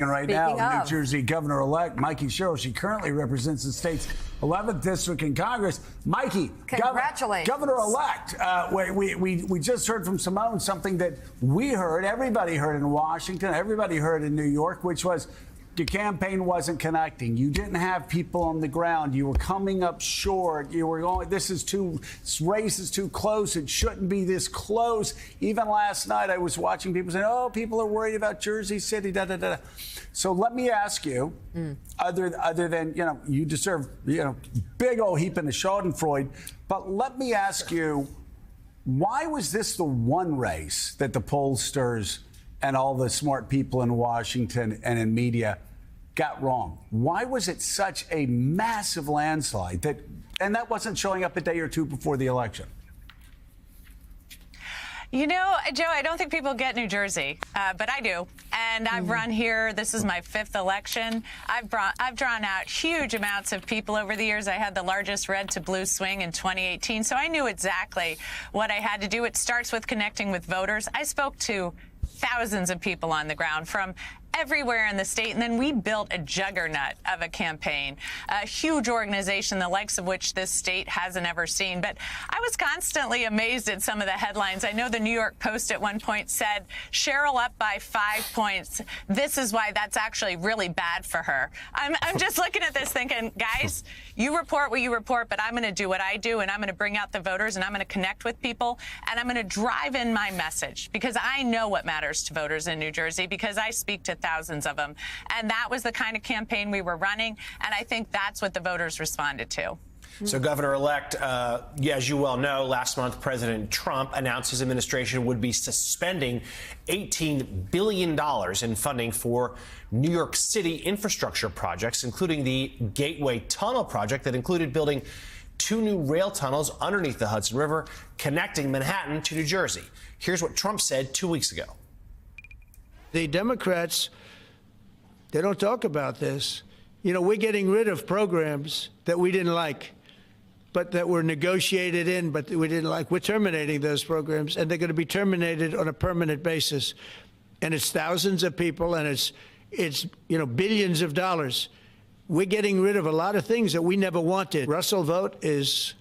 Right now, New Jersey Governor-elect Mikey Sherrill. She currently represents the state's 11th district in Congress. Mikey, congratulations, Governor-elect. We just heard from Simone something that we heard, everybody heard in Washington, everybody heard in New York, which was your campaign wasn't connecting. You didn't have people on the ground. You were coming up short. You were going, this race is too close. It shouldn't be this close. Even last night, I was watching people saying, oh, people are worried about Jersey City, da, da, da. So let me ask you, other than, you deserve, big old heap in the Schadenfreude, but let me ask you, why was this the one race that the pollsters and all the smart people in Washington and in media got wrong? Why was it such a massive landslide and that wasn't showing up a day or two before the election? Joe, I don't think people get New Jersey, but I do. And I've run here. This is my 5th election. I've drawn out huge amounts of people over the years. I had the largest red to blue swing in 2018, so I knew exactly what I had to do. It starts with connecting with voters. I spoke to thousands of people on the ground from everywhere in the state, and then we built a juggernaut of a campaign, a huge organization, the likes of which this state hasn't ever seen. But I was constantly amazed at some of the headlines. I know the New York Post at one point said, Sherrill up by 5 points. This is why that's actually really bad for her. I'm just looking at this thinking, guys, you report what you report, but I'm going to do what I do, and I'm going to bring out the voters, and I'm going to connect with people, and I'm going to drive in my message, because I know what matters to voters in New Jersey, because I speak to thousands of them. And that was the kind of campaign we were running, and I think that's what the voters responded to. So, Governor-elect, as you well know, last month President Trump announced his administration would be suspending $18 billion in funding for New York City infrastructure projects, including the Gateway Tunnel project that included building 2 new rail tunnels underneath the Hudson River connecting Manhattan to New Jersey. Here's what Trump said 2 weeks ago. The Democrats, they don't talk about this. We're getting rid of programs that we didn't like, but that were negotiated in, but we didn't like. We're terminating those programs, and they're going to be terminated on a permanent basis. And it's thousands of people, and it's billions of dollars. We're getting rid of a lot of things that we never wanted. Russell Vote is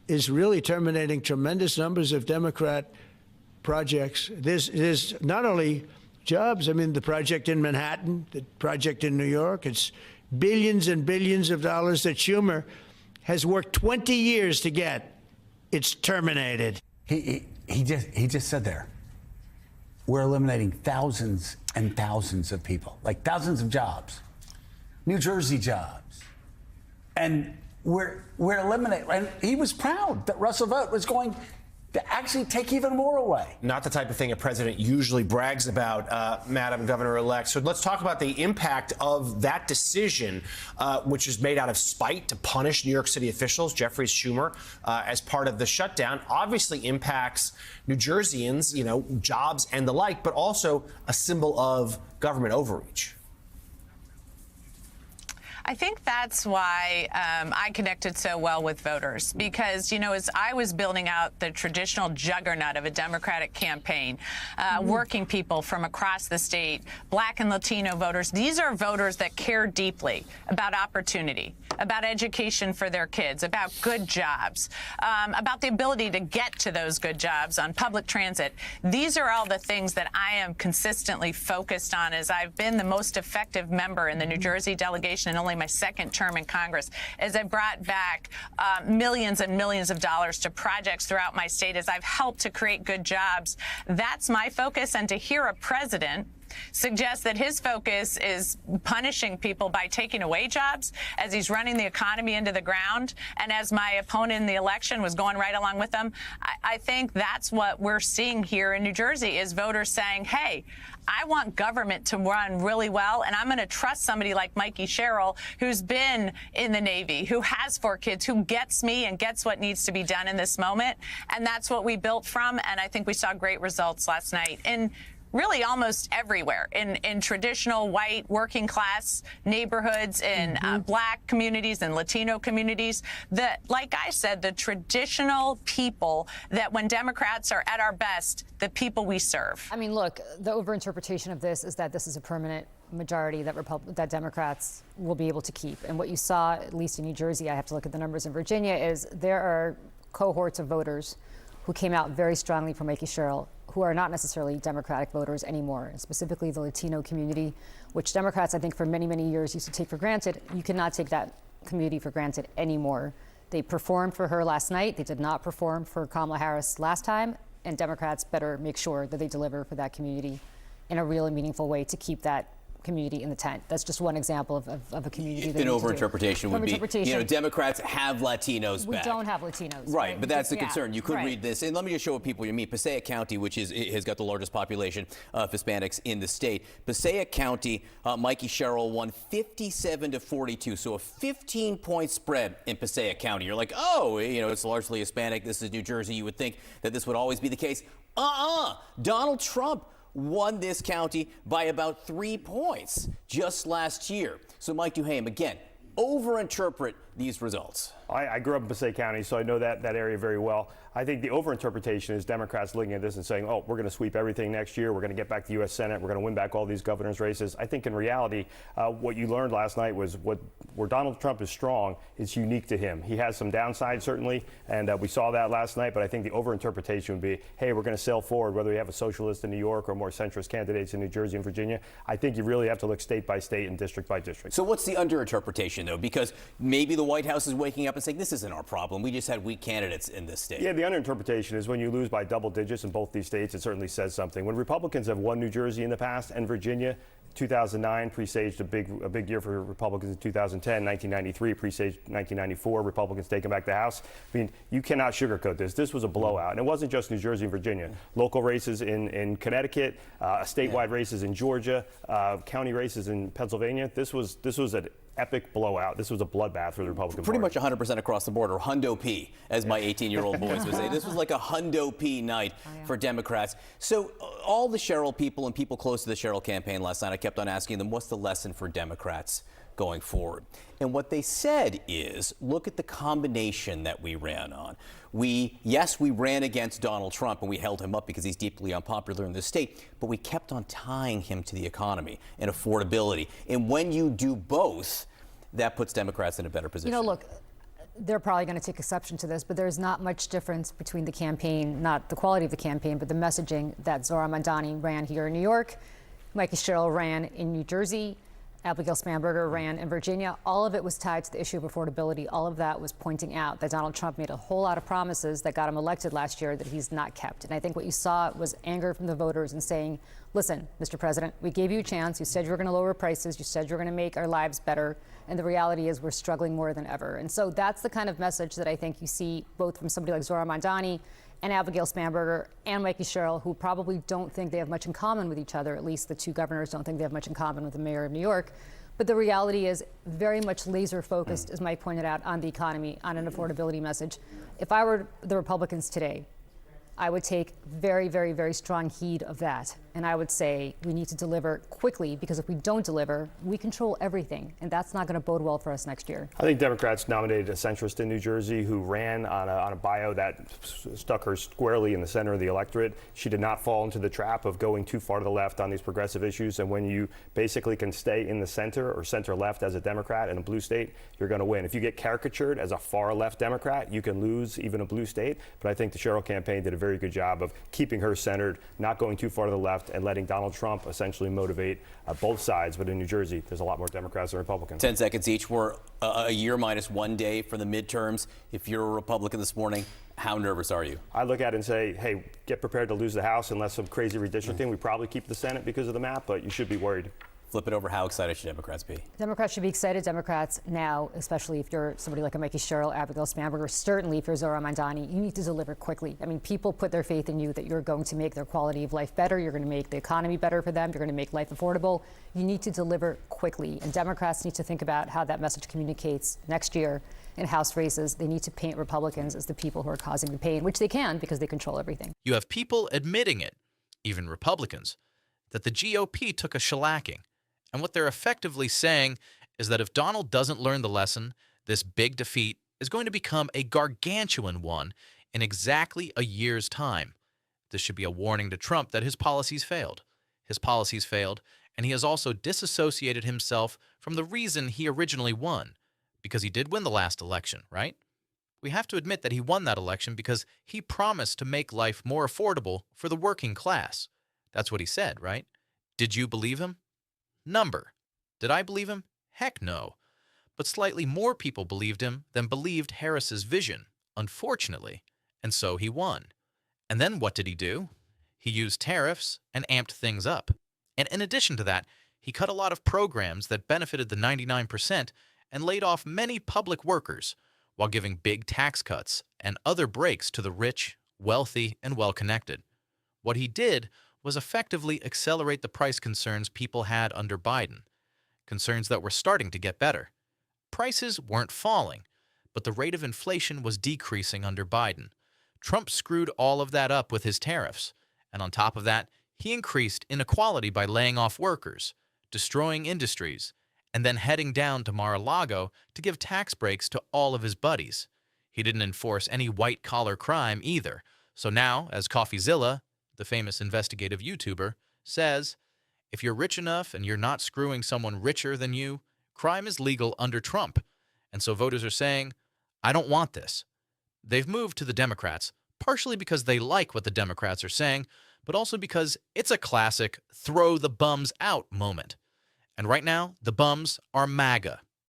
really terminating tremendous numbers of Democrat projects. There's not only jobs. I mean, the project in Manhattan, the project in New York, it's billions and billions of dollars that Schumer has worked 20 years to get. It's terminated. He just said there, we're eliminating thousands and thousands of people, like thousands of jobs, New Jersey jobs. And we're eliminating, and he was proud that Russell Vote was going to actually take even more away. Not the type of thing a president usually brags about, Madam Governor-elect. So let's talk about the impact of that decision, which is made out of spite to punish New York City officials, Jeffrey Schumer, as part of the shutdown. Obviously impacts New Jerseyans, jobs and the like, but also a symbol of government overreach. I think that's why I connected so well with voters, because, as I was building out the traditional juggernaut of a Democratic campaign, working people from across the state, Black and Latino voters, these are voters that care deeply about opportunity, about education for their kids, about good jobs, about the ability to get to those good jobs on public transit. These are all the things that I am consistently focused on, as I've been the most effective member in the New Jersey delegation in only my 2nd term in Congress, as I brought back millions and millions of dollars to projects throughout my state, as I've helped to create good jobs. That's my focus. And to hear a president suggest that his focus is punishing people by taking away jobs, as he's running the economy into the ground, and as my opponent in the election was going right along with them, I think that's what we're seeing here in New Jersey, is voters saying, hey, I want government to run really well, and I'm going to trust somebody like Mikey Sherrill, who's been in the Navy, who has 4 kids, who gets me and gets what needs to be done in this moment. And that's what we built from, and I think we saw great results last night in really almost everywhere, in traditional white working class neighborhoods, in Black communities and Latino communities. Like I said, the traditional people that when Democrats are at our best, the people we serve. I mean, look, the overinterpretation of this is that this is a permanent majority that Democrats will be able to keep. And what you saw, at least in New Jersey, I have to look at the numbers in Virginia, is there are cohorts of voters who came out very strongly for Mikey Sherrill, who are not necessarily Democratic voters anymore, and specifically the Latino community, which Democrats, I think, for many, many years used to take for granted. You cannot take that community for granted anymore. They performed for her last night. They did not perform for Kamala Harris last time, and Democrats better make sure that they deliver for that community in a real and meaningful way to keep that community in the tent. That's just one example of a community that an overinterpretation would be, you know, Democrats have Latinos we back. don't have Latinos. Right, but that's the Yeah, concern. You could right. read this, and let me just show what people you mean. Passaic County, which has got the largest population of Hispanics in the state. Passaic County, Mikey Sherrill won 57-42, so a 15-point spread in Passaic County. You're like, oh, you know, it's largely Hispanic. This is New Jersey. You would think that this would always be the case. Donald Trump won this county by about 3 points just last year. So Mike Duhame, again, overinterpret these results. I grew up in Passaic County, so I know that area very well. I think the overinterpretation is Democrats looking at this and saying, oh, we're going to sweep everything next year. We're going to get back the U.S. Senate. We're going to win back all these governor's races. I think in reality, what you learned last night was where Donald Trump is strong is unique to him. He has some downside, certainly, and we saw that last night. But I think the overinterpretation would be, hey, we're going to sail forward, whether we have a socialist in New York or more centrist candidates in New Jersey and Virginia. I think you really have to look state by state and district by district. So what's the underinterpretation, though? Because maybe the White House is waking up and saying, this isn't our problem. We just had weak candidates in this state. Yeah, the underinterpretation is when you lose by double digits in both these states, it certainly says something. When Republicans have won New Jersey in the past and Virginia, 2009 presaged a big year for Republicans in 2010, 1993 presaged 1994, Republicans taking back the House. I mean, you cannot sugarcoat this. This was a blowout. And it wasn't just New Jersey and Virginia. Local races in Connecticut, statewide races in Georgia, county races in Pennsylvania. This was an epic blowout. This was a bloodbath for the Republican Pretty Party. much 100% across the board, or hundo P, as my 18-year-old boys would say. This was like a hundo P night for Democrats. So all the Sherrill people and people close to the Sherrill campaign last night, I kept on asking them, what's the lesson for Democrats going forward? And what they said is, look at the combination that we ran on. Yes, we ran against Donald Trump and we held him up because he's deeply unpopular in this state, but we kept on tying him to the economy and affordability. And when you do both, that puts Democrats in a better position. You know, look, they're probably going to take exception to this, but there's not much difference between the campaign, not the quality of the campaign, but the messaging that Zohran Mamdani ran here in New York, Mikey Sherrill ran in New Jersey, Abigail Spanberger ran in Virginia. All of it was tied to the issue of affordability. All of that was pointing out that Donald Trump made a whole lot of promises that got him elected last year that he's not kept. And I think what you saw was anger from the voters and saying, listen, Mr. President, we gave you a chance. You said you were going to lower prices. You said you were going to make our lives better. And the reality is we're struggling more than ever. And so that's the kind of message that I think you see both from somebody like Zohran Mamdani and Abigail Spanberger and Mikey Sherrill, who probably don't think they have much in common with each other. At least the two governors don't think they have much in common with the mayor of New York. But the reality is very much laser focused, as Mike pointed out, on the economy, on an affordability message. If I were the Republicans today, I would take very, very, very strong heed of that. And I would say we need to deliver quickly, because if we don't deliver, we control everything. And that's not going to bode well for us next year. I think Democrats nominated a centrist in New Jersey who ran on a bio that stuck her squarely in the center of the electorate. She did not fall into the trap of going too far to the left on these progressive issues. And when you basically can stay in the center or center left as a Democrat in a blue state, you're going to win. If you get caricatured as a far left Democrat, you can lose even a blue state. But I think the Sherrill campaign did a very good job of keeping her centered, not going too far to the left, and letting Donald Trump essentially motivate both sides. But in New Jersey, there's a lot more Democrats than Republicans. 10 seconds each. We're a year minus 1 day for the midterms. If you're a Republican this morning, how nervous are you? I look at it and say, hey, get prepared to lose the House unless some crazy redistricting. We probably keep the Senate because of the map, but you should be worried. Flip it over. How excited should Democrats be? Democrats should be excited. Democrats now, especially if you're somebody like a Mikey Sherrill, Abigail Spanberger, certainly if you're Zohran Mamdani, you need to deliver quickly. I mean, people put their faith in you that you're going to make their quality of life better. You're going to make the economy better for them. You're going to make life affordable. You need to deliver quickly. And Democrats need to think about how that message communicates next year in House races. They need to paint Republicans as the people who are causing the pain, which they can because they control everything. You have people admitting it, even Republicans, that the GOP took a shellacking. And what they're effectively saying is that if Donald doesn't learn the lesson, this big defeat is going to become a gargantuan one in exactly a year's time. This should be a warning to Trump that his policies failed. His policies failed, and he has also disassociated himself from the reason he originally won, because he did win the last election, right? We have to admit that he won that election because he promised to make life more affordable for the working class. That's what he said, right? Did you believe him? Number. Did I believe him? Heck no. But slightly more people believed him than believed Harris's vision, unfortunately, and so he won. And then what did he do? He used tariffs and amped things up. And in addition to that, he cut a lot of programs that benefited the 99% and laid off many public workers, while giving big tax cuts and other breaks to the rich, wealthy, and well-connected. What he did was effectively accelerate the price concerns people had under Biden, concerns that were starting to get better. Prices weren't falling, but the rate of inflation was decreasing under Biden. Trump screwed all of that up with his tariffs, and on top of that, he increased inequality by laying off workers, destroying industries, and then heading down to Mar-a-Lago to give tax breaks to all of his buddies. He didn't enforce any white-collar crime either. So now, as CoffeeZilla, the famous investigative YouTuber, says, if you're rich enough and you're not screwing someone richer than you, crime is legal under Trump. And so voters are saying, I don't want this. They've moved to the Democrats, partially because they like what the Democrats are saying, but also because it's a classic throw the bums out moment. And right now, the bums are MAGA.